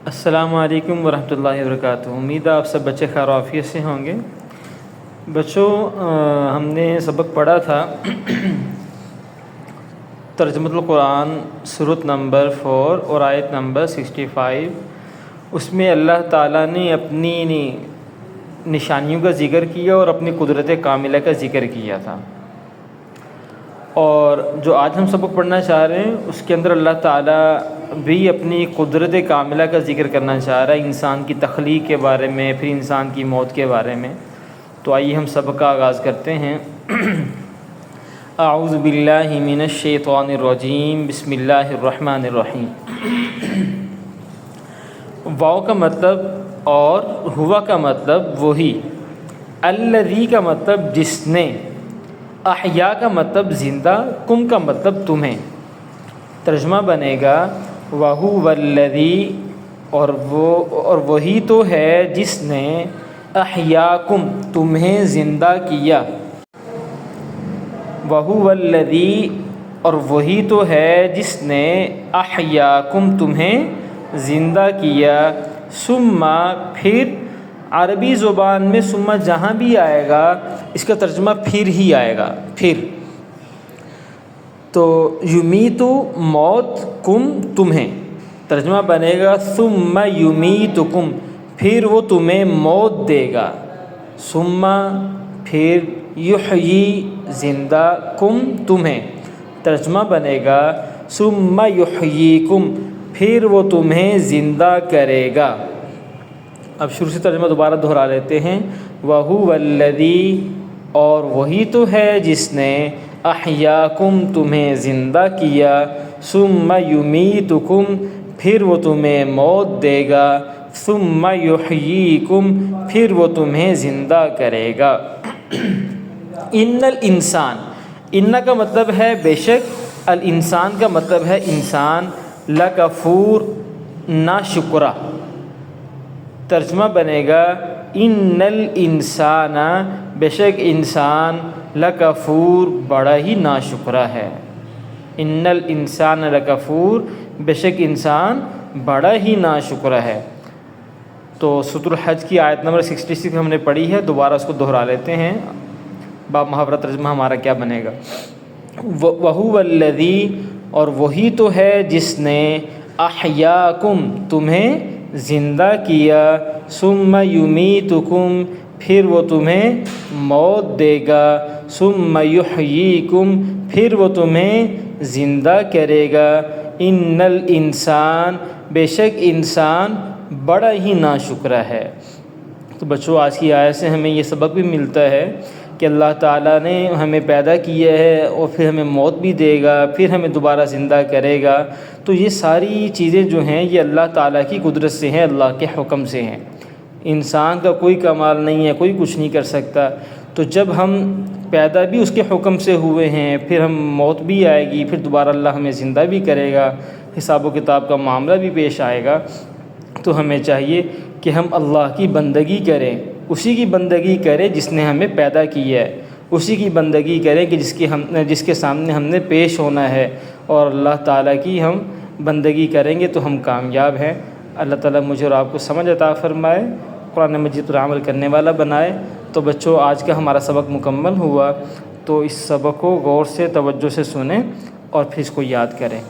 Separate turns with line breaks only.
السلام علیکم ورحمۃ اللہ وبرکاتہ۔ امید ہے آپ سب بچے خیر و عافیت سے ہوں گے۔ بچوں، ہم نے سبق پڑھا تھا ترجمۃ القرآن سورۃ نمبر 4 اور آیت نمبر 65۔ اس میں اللہ تعالیٰ نے اپنی نشانیوں کا ذکر کیا اور اپنی قدرت کاملہ کا ذکر کیا تھا، اور جو آج ہم سبق پڑھنا چاہ رہے ہیں اس کے اندر اللہ تعالیٰ بھی اپنی قدرت کاملہ کا ذکر کرنا چاہ رہا ہے، انسان کی تخلیق کے بارے میں، پھر انسان کی موت کے بارے میں۔ تو آئیے ہم سبق کا آغاز کرتے ہیں۔ اعوذ باللہ من الشیطان الرجیم، بسم اللہ الرحمن الرحیم۔ واو کا مطلب اور ہوا کا مطلب وہی، الذی کا مطلب جس نے، احیا کا مطلب زندہ، کم کا مطلب تمہیں۔ ترجمہ بنے گا وَهُوَ الَّذِي، اور وہی تو ہے جس نے احیاکم تمہیں زندہ کیا۔ وَهُوَ الَّذِي، اور وہی تو ہے جس نے احیاکم تمہیں زندہ کیا۔ ثم، پھر، عربی زبان میں ثم جہاں بھی آئے گا اس کا ترجمہ پھر ہی آئے گا، پھر۔ تو یمیتو موت، کم تمہیں، ترجمہ بنے گا ثم یمیتکم، پھر وہ تمہیں موت دے گا۔ ثم، پھر، یحیی زندہ، کم تمہیں، ترجمہ بنے گا ثم یحییکم، پھر وہ تمہیں زندہ کرے گا۔ اب شروع سے ترجمہ دوبارہ دہرا لیتے ہیں۔ وَهُوَ الَّذِي، اور وہی تو ہے جس نے احیاکم تمہیں زندہ کیا۔ ثم یمیتکم، پھر وہ تمہیں موت دے گا۔ ثم یحییکم، پھر وہ تمہیں زندہ کرے گا۔ ان الانسان، ان کا مطلب ہے بے شک، الانسان کا مطلب ہے انسان، لکفور ناشکرہ، ترجمہ بنے گا ان الانسان، بے شک انسان، لکفور بڑا ہی ناشکرہ ہے۔ ان الانسان لکفور، بے شک انسان بڑا ہی ناشکرہ ہے۔ تو سورۃ الحج کی آیت نمبر 66 ہم نے پڑھی ہے، دوبارہ اس کو دہرا لیتے ہیں۔ باب محاورہ ترجمہ ہمارا کیا بنے گا؟ وَهُوَ الَّذِي، اور وہی تو ہے جس نے احیاکم تمہیں زندہ کیا۔ ثم یمیتکم، پھر وہ تمہیں موت دے گا۔ ثم یحییکم، پھر وہ تمہیں زندہ کرے گا۔ ان الانسان، بے شک انسان بڑا ہی ناشکرہ ہے۔ تو بچوں، آج کی آیت سے ہمیں یہ سبق بھی ملتا ہے کہ اللہ تعالیٰ نے ہمیں پیدا کیا ہے اور پھر ہمیں موت بھی دے گا، پھر ہمیں دوبارہ زندہ کرے گا۔ تو یہ ساری چیزیں جو ہیں یہ اللہ تعالیٰ کی قدرت سے ہیں، اللہ کے حکم سے ہیں۔ انسان کا کوئی کمال نہیں ہے، کوئی کچھ نہیں کر سکتا۔ تو جب ہم پیدا بھی اس کے حکم سے ہوئے ہیں، پھر ہم موت بھی آئے گی، پھر دوبارہ اللہ ہمیں زندہ بھی کرے گا، حساب و کتاب کا معاملہ بھی پیش آئے گا۔ تو ہمیں چاہیے کہ ہم اللہ کی بندگی کریں، اسی کی بندگی کریں جس نے ہمیں پیدا کیا ہے، اسی کی بندگی کریں کہ جس کے سامنے ہم نے پیش ہونا ہے، اور اللہ تعالیٰ کی ہم بندگی کریں گے تو ہم کامیاب ہیں۔ اللہ تعالیٰ مجھے اور آپ کو سمجھ عطا فرمائے، قرآن مجید پر عمل کرنے والا بنائے۔ تو بچوں، آج کا ہمارا سبق مکمل ہوا، تو اس سبق کو غور سے توجہ سے سنیں اور پھر اس کو یاد کریں۔